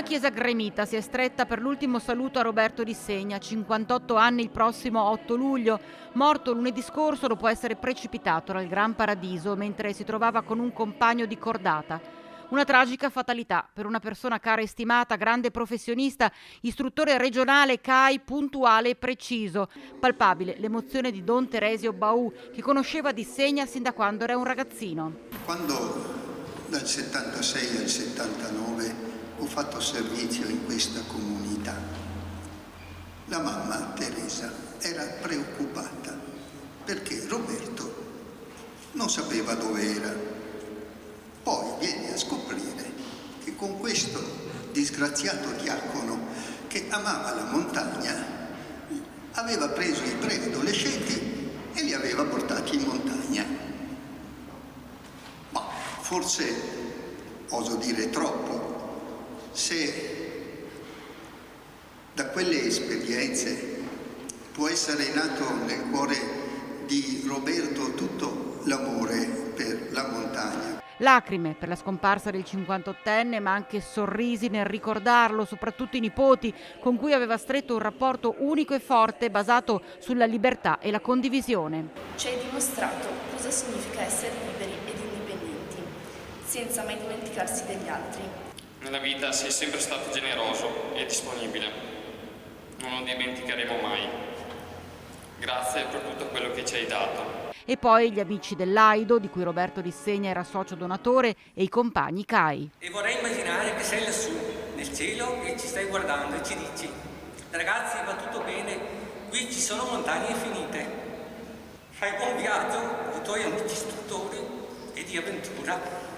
chiesa gremita si è stretta per l'ultimo saluto a Roberto Di Segna, 58 anni il prossimo 8 luglio. Morto lunedì scorso dopo essere precipitato dal Gran Paradiso mentre si trovava con un compagno di cordata. Una tragica fatalità per una persona cara e stimata, grande professionista, istruttore regionale CAI puntuale e preciso. Palpabile l'emozione di Don Teresio Baù, che conosceva Di Segna sin da quando era un ragazzino. Quando dal 76 al 79 ho fatto servizio in questa comunità, la mamma Teresa era preoccupata perché Roberto non sapeva dove era. Poi viene a scoprire che con questo disgraziato diacono che amava la montagna aveva preso i preadolescenti e li aveva portati in montagna. Ma forse oso dire troppo, se da quelle esperienze può essere nato nel cuore di Roberto tutto l'amore per la montagna. Lacrime per la scomparsa del 58enne, ma anche sorrisi nel ricordarlo, soprattutto i nipoti, con cui aveva stretto un rapporto unico e forte basato sulla libertà e la condivisione. Ci hai dimostrato cosa significa essere liberi ed indipendenti, senza mai dimenticarsi degli altri. Nella vita sei sempre stato generoso e disponibile. Non lo dimenticheremo mai. Grazie per tutto quello che ci hai dato. E poi gli amici dell'Aido, di cui Roberto Di Segna era socio donatore, e i compagni CAI. E vorrei immaginare che sei lassù, nel cielo, e ci stai guardando e ci dici: ragazzi, va tutto bene, qui ci sono montagne infinite. Fai buon viaggio ai tuoi amici istruttori e di avventura.